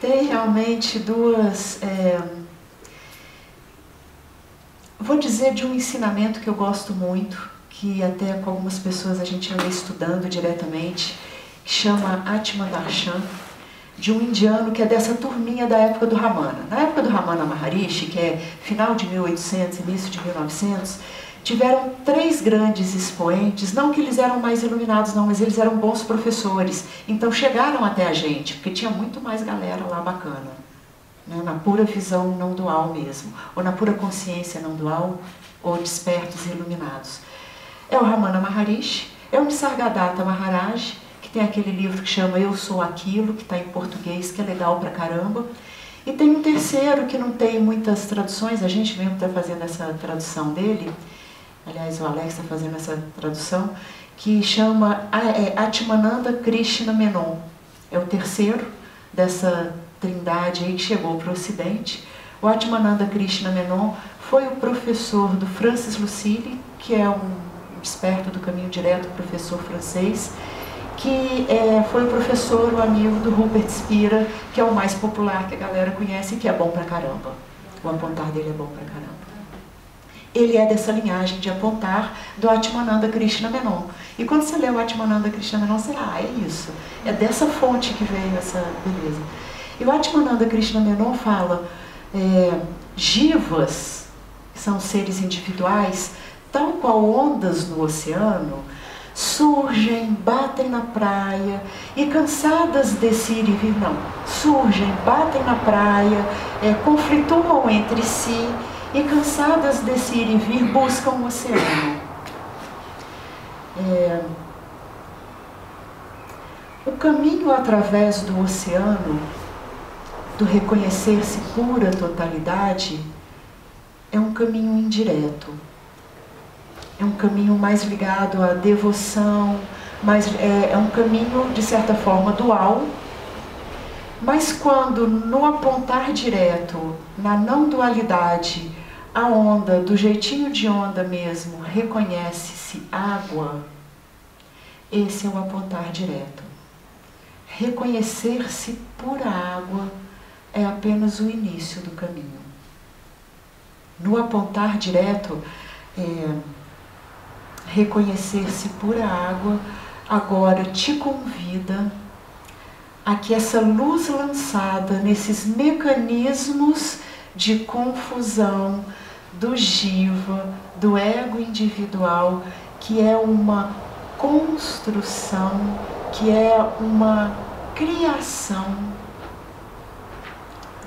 Tem realmente duas... vou dizer de um ensinamento que eu gosto muito, que até com algumas pessoas a gente anda estudando diretamente, que chama Atmandarshan, de um indiano que é dessa turminha da época do Ramana. Na época do Ramana Maharishi, que é final de 1800, início de 1900, tiveram 3 grandes expoentes, não que eles eram mais iluminados não, mas eles eram bons professores, então chegaram até a gente, porque tinha muito mais galera lá bacana, né, na pura visão não dual mesmo, ou na pura consciência não dual, ou despertos e iluminados. É o Ramana Maharishi, é o Nisargadatta Maharaj, que tem aquele livro que chama Eu Sou Aquilo, que está em português, que é legal pra caramba. E tem um terceiro que não tem muitas traduções, a gente mesmo está fazendo essa tradução dele, aliás o Alex está fazendo essa tradução, que chama Atmananda Krishna Menon. É o terceiro dessa trindade aí que chegou para o Ocidente. O Atmananda Krishna Menon foi o professor do Francis Lucille, que é um desperto do caminho direto, professor francês, que foi o professor, o amigo do Rupert Spira, que é o mais popular que a galera conhece e que é bom pra caramba. O apontar dele é bom pra caramba. Ele é dessa linhagem de apontar do Atmananda Krishna Menon. E quando você lê o Atmananda Krishna Menon, você é isso. É dessa fonte que veio essa beleza. E o Atmananda Krishna Menon fala, jivas, que são seres individuais, tal qual ondas no oceano, surgem, batem na praia e cansadas desse ir e vir, não, surgem, batem na praia, conflituam entre si e cansadas desse ir e vir buscam o oceano. O caminho através do oceano, do reconhecer-se pura totalidade, é um caminho indireto. É um caminho mais ligado à devoção, é um caminho, de certa forma, dual, mas quando no apontar direto, na não dualidade, a onda, do jeitinho de onda mesmo, reconhece-se água, esse é o apontar direto. Reconhecer-se pura água é apenas o início do caminho. No apontar direto, reconhecer-se pura água, agora te convida a que essa luz lançada nesses mecanismos de confusão do jiva, do ego individual, que é uma construção, que é uma criação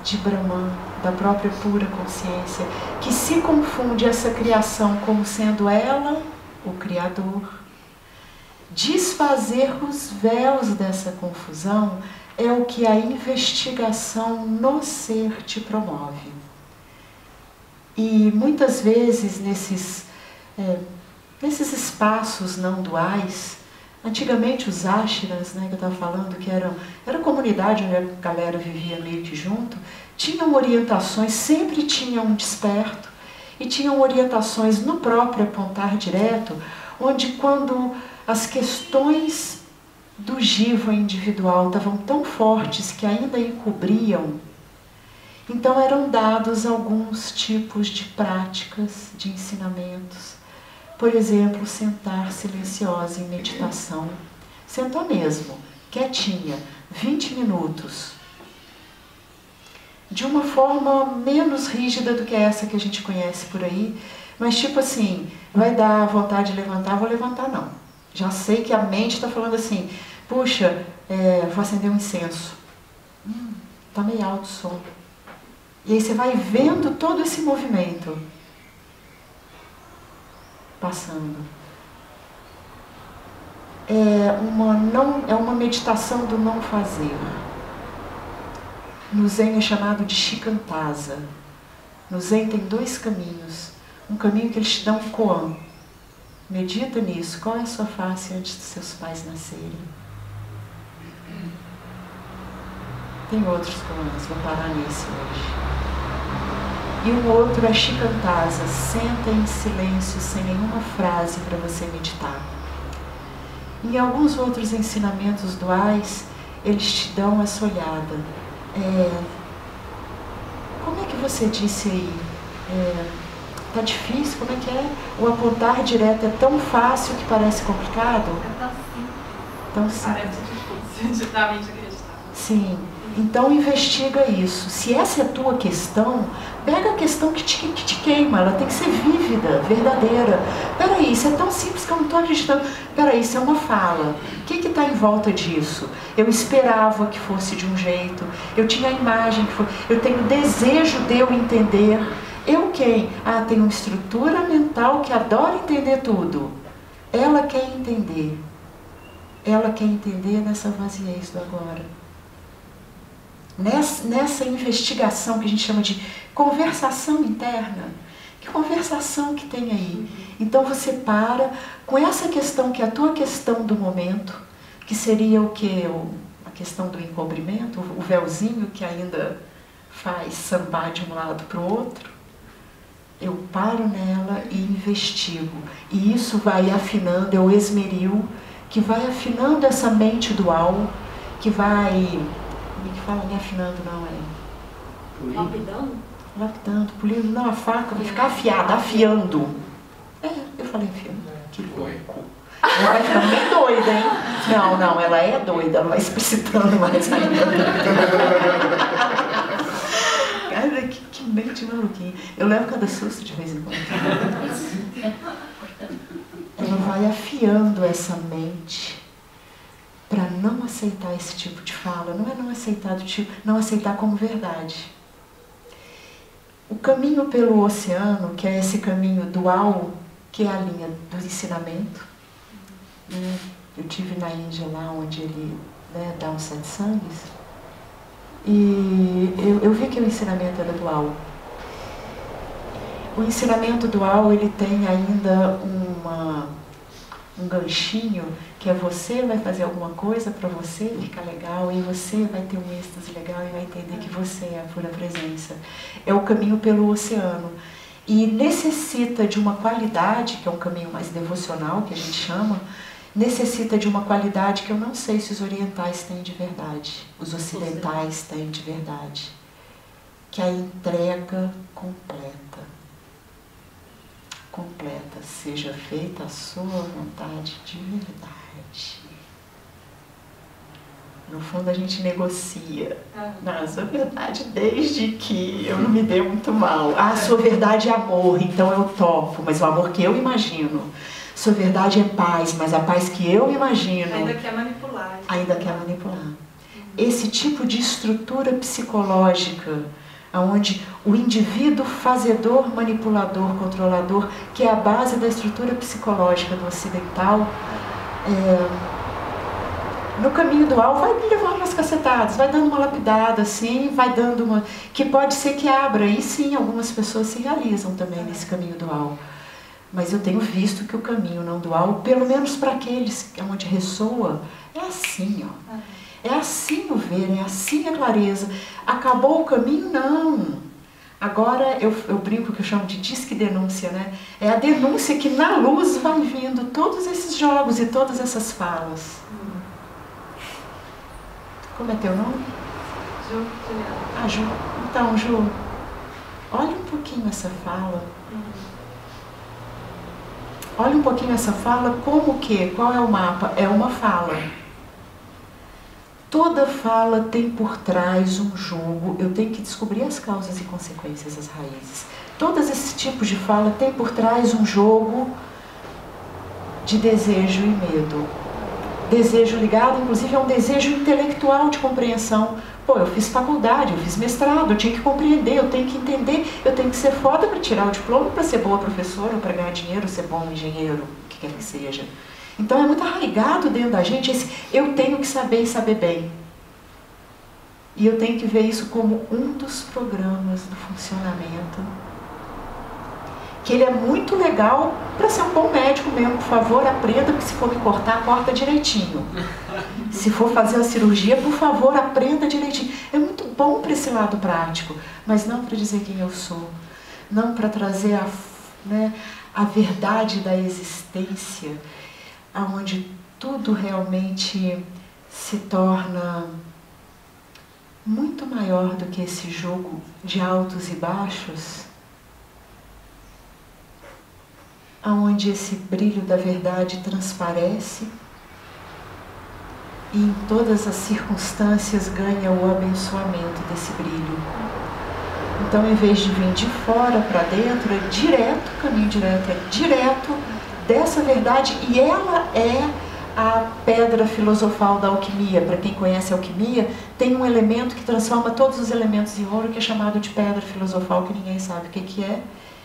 de Brahman, da própria pura consciência, que se confunde essa criação como sendo ela o Criador. Desfazer os véus dessa confusão é o que a investigação no ser te promove. E muitas vezes nesses espaços não duais, antigamente os ashrams, né, que eu estava falando, que era comunidade onde a galera vivia meio que junto, tinham orientações, sempre tinham um desperto, e tinham orientações no próprio apontar direto, onde quando as questões do jiva individual estavam tão fortes que ainda encobriam, então eram dados alguns tipos de práticas, de ensinamentos. Por exemplo, sentar silenciosa em meditação. Sentou mesmo, quietinha, 20 minutos. De uma forma menos rígida do que essa que a gente conhece por aí, mas tipo assim, vai dar vontade de levantar, vou levantar não. Já sei que a mente está falando assim, puxa, vou acender um incenso. Tá meio alto o som. E aí você vai vendo todo esse movimento passando. É uma meditação do não fazer. No Zen é chamado de Shikantaza. No Zen tem 2 caminhos. Um caminho que eles te dão um koan. Medita nisso. Qual é a sua face antes dos seus pais nascerem? Tem outros koans, vou parar nesse hoje. E o outro é Shikantaza. Senta em silêncio, sem nenhuma frase para você meditar. Em alguns outros ensinamentos duais, eles te dão essa olhada. Como é que você disse aí? Tá difícil? Como é que é? O apontar direto é tão fácil que parece complicado? É tão simples. Tão simples. Parece difícil de realmente acreditar. Sim. Então investiga isso. Se essa é a tua questão, pega a questão que te queima, ela tem que ser vívida, verdadeira. Peraí, isso é tão simples que eu não estou acreditando. Peraí, isso é uma fala. O que está em volta disso? Eu esperava que fosse de um jeito, eu tinha a imagem que foi, eu tenho desejo de eu entender. Eu quem? Ah, tem uma estrutura mental que adora entender tudo. Ela quer entender. Ela quer entender nessa vaziez do agora. Nessa investigação que a gente chama de conversação interna. Que conversação que tem aí? Então você para com essa questão que é a tua questão do momento, que seria o quê? A questão do encobrimento, o véuzinho que ainda faz sambar de um lado para o outro. Eu paro nela e investigo. E isso vai afinando, é o esmeril, que vai afinando essa mente dual, que vai... Como é que fala? Não é afinando, não, é... Lapidando? Lapidando, polindo. Não, a faca vai ficar afiada, afiando. Eu falei afiando. Que louco. Ela vai ficando bem doida, hein? Não, ela é doida, ela vai explicitando mais ainda. Cara, que mente maluquinha. Eu levo cada susto de vez em quando. Ela vai afiando essa mente para não aceitar esse tipo de fala. Não é não aceitar do tipo, não aceitar como verdade. O caminho pelo oceano, que é esse caminho dual, que é a linha do ensinamento. Eu tive na Índia lá onde ele dá os 7 sangues. E eu vi que o ensinamento era dual. O ensinamento dual, ele tem ainda um ganchinho, que é você vai fazer alguma coisa para você ficar legal, e você vai ter um êxtase legal e vai entender que você é a pura presença. É o caminho pelo oceano. E necessita de uma qualidade, que é um caminho mais devocional, que a gente chama, necessita de uma qualidade que eu não sei se os orientais têm de verdade, os ocidentais têm de verdade, que é a entrega completa. Completa, seja feita a sua vontade de verdade. No fundo a gente negocia. Não, a sua verdade desde que eu não me dê muito mal. Ah, a sua verdade é amor, então eu topo, mas o amor que eu imagino. Sua verdade é paz, mas a paz que eu imagino... Ainda quer manipular. Ainda quer manipular. Esse tipo de estrutura psicológica, onde o indivíduo fazedor, manipulador, controlador, que é a base da estrutura psicológica do ocidental, no caminho dual vai levando umas cacetadas, vai dando uma lapidada, assim, vai dando uma... que pode ser que abra, e sim, algumas pessoas se realizam também nesse caminho dual. Mas eu tenho visto que o caminho não dual, pelo menos para aqueles onde ressoa, é assim, ó. É assim o ver, é assim a clareza. Acabou o caminho? Não. Agora eu brinco que eu chamo de disque denúncia, né? É a denúncia que na luz vai vindo todos esses jogos e todas essas falas. Como é teu nome? Ju, Juliana. Ah, Ju. Então, Ju, olha um pouquinho essa fala. Olha um pouquinho essa fala, como que? Qual é o mapa? É uma fala. Toda fala tem por trás um jogo, eu tenho que descobrir as causas e consequências, as raízes. Todos esses tipos de fala tem por trás um jogo de desejo e medo. Desejo ligado, inclusive, a um desejo intelectual de compreensão. Pô, eu fiz faculdade, eu fiz mestrado, eu tinha que compreender, eu tenho que entender, eu tenho que ser foda para tirar o diploma, para ser boa professora, para ganhar dinheiro, ser bom engenheiro, o que quer que seja. Então é muito arraigado dentro da gente esse eu tenho que saber e saber bem. E eu tenho que ver isso como um dos programas do funcionamento. Que ele é muito legal para ser um bom médico mesmo. Por favor, aprenda que se for me cortar, corta direitinho. Se for fazer a cirurgia, por favor, aprenda direitinho. É muito bom para esse lado prático, mas não para dizer quem eu sou. Não para trazer a verdade da existência, onde tudo realmente se torna muito maior do que esse jogo de altos e baixos, aonde esse brilho da verdade transparece e em todas as circunstâncias ganha o abençoamento desse brilho. Então, em vez de vir de fora para dentro, é direto, caminho direto, é direto dessa verdade, e ela é a pedra filosofal da alquimia. Para quem conhece a alquimia, tem um elemento que transforma todos os elementos em ouro, que é chamado de pedra filosofal, que ninguém sabe o que é,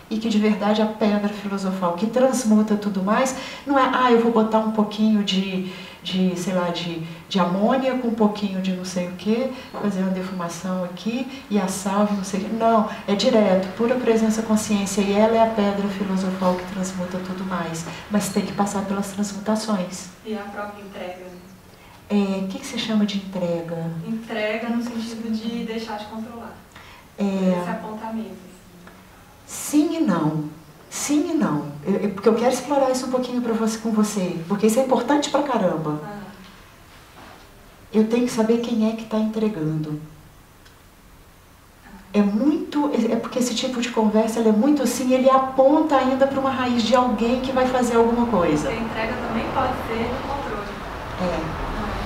e que de verdade é a pedra filosofal, que transmuta tudo mais. Não é, eu vou botar um pouquinho sei lá, de amônia com um pouquinho de não sei o que, fazer uma defumação aqui e a salve, não sei o que. Não, é direto, pura presença consciência, e ela é a pedra filosofal que transmuta tudo mais. Mas tem que passar pelas transmutações. E a própria entrega? O que você chama de entrega? Entrega no sentido de deixar de controlar. Esse apontamento. Sim e não. Sim e não. Porque eu quero explorar isso um pouquinho com você. Porque isso é importante pra caramba. Eu tenho que saber quem é que está entregando. É porque esse tipo de conversa ela é muito assim, ele aponta ainda para uma raiz de alguém que vai fazer alguma coisa. A entrega também pode ser o controle.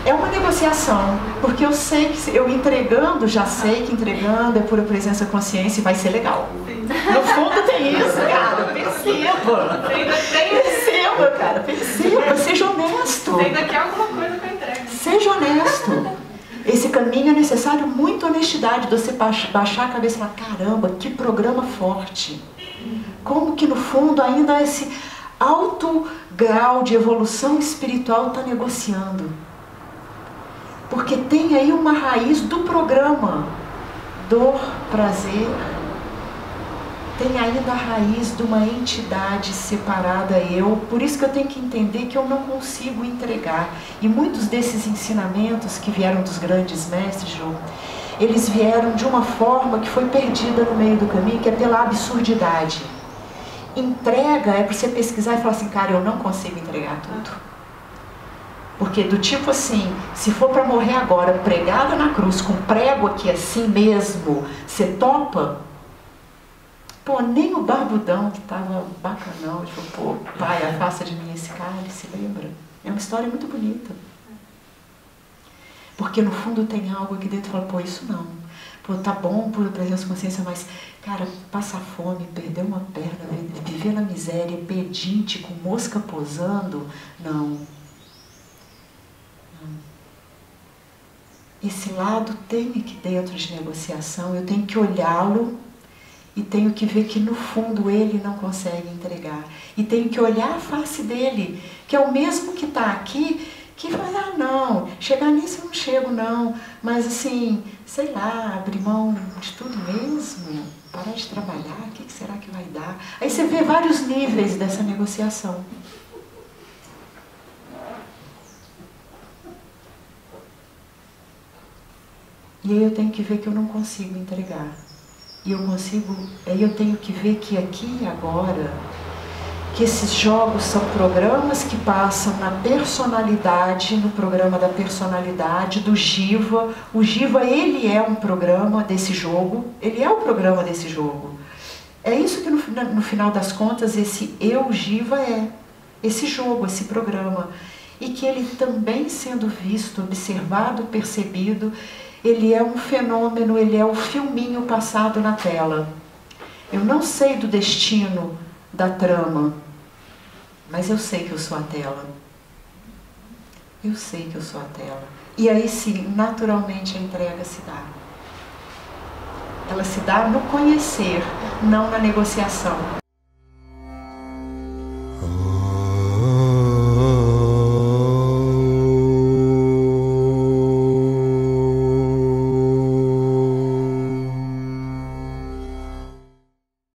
É uma negociação, porque eu sei que eu entregando, já sei que entregando é pura presença consciência e vai ser legal. Sim. No fundo tem isso, cara, perceba. Perceba, cara, perceba, seja honesto. Você ainda quer alguma coisa com a entrega. Seja honesto. Esse caminho é necessário muita honestidade, de você baixar a cabeça e falar, caramba, que programa forte. Como que no fundo ainda esse alto grau de evolução espiritual está negociando. Porque tem aí uma raiz do programa, dor, prazer, tem ainda a raiz de uma entidade separada eu, por isso que eu tenho que entender que eu não consigo entregar. E muitos desses ensinamentos que vieram dos grandes mestres, João, eles vieram de uma forma que foi perdida no meio do caminho, que é pela absurdidade. Entrega é para você pesquisar e falar assim, cara, eu não consigo entregar tudo. Porque do tipo assim, se for para morrer agora, pregada na cruz, com prego aqui assim mesmo, você topa? Pô, nem o barbudão que estava bacanão, ele falou, pô, pai, afasta de mim esse cálice, lembra? É uma história muito bonita. Porque no fundo tem algo aqui dentro que fala, pô, isso não. Pô, tá bom por presença consciência, mas, cara, passar fome, perder uma perna, viver na miséria, pedinte, com mosca posando, não. Esse lado tem que dentro de negociação, eu tenho que olhá-lo e tenho que ver que no fundo ele não consegue entregar. E tenho que olhar a face dele, que é o mesmo que está aqui, que vai, não, chegar nisso eu não chego não, mas assim, sei lá, abrir mão de tudo mesmo, parar de trabalhar, o que será que vai dar? Aí você vê vários níveis dessa negociação. E aí eu tenho que ver que eu não consigo entregar. E aí eu tenho que ver que aqui e agora, que esses jogos são programas que passam na personalidade, no programa da personalidade, do Jiva. O Jiva, ele é um programa desse jogo, ele é o programa desse jogo. É isso que no final das contas esse eu Jiva é, esse jogo, esse programa. E que ele também sendo visto, observado, percebido, ele é um fenômeno, ele é o filminho passado na tela. Eu não sei do destino da trama, mas eu sei que eu sou a tela. Eu sei que eu sou a tela. E aí sim, naturalmente a entrega se dá. Ela se dá no conhecer, não na negociação.